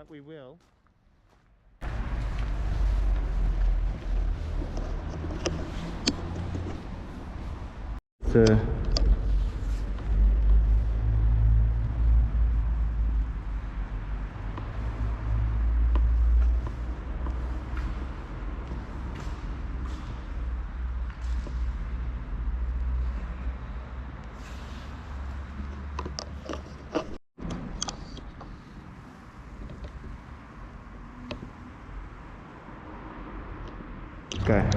but we will. Okay.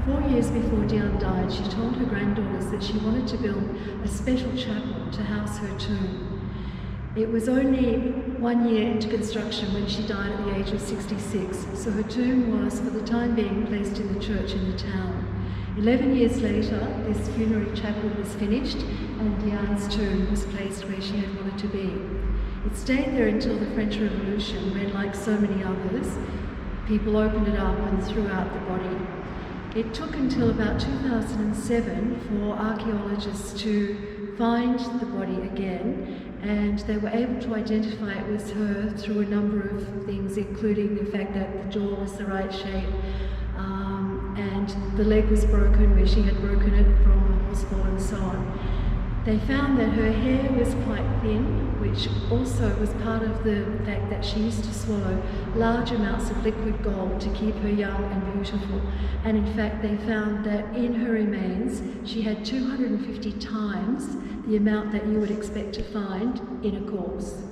4 years before Diane died, she told her granddaughters that she wanted to build a special chapel to house her tomb. It was only 1 year into construction when she died at the age of 66, so her tomb was, for the time being, placed in the church in the town. 11 years later, this funerary chapel was finished and Diane's tomb was placed where she had wanted to be. It stayed there until the French Revolution, when, like so many others, people opened it up and threw out the body. It took until about 2007 for archaeologists to find the body again, and they were able to identify it was her through a number of things, including the fact that the jaw was the right shape, and the leg was broken where she had broken it from a horse fall and so on. They found that her hair was quite thin, which also was part of the fact that she used to swallow large amounts of liquid gold to keep her young and beautiful. And in fact, they found that in her remains, she had 250 times the amount that you would expect to find in a corpse.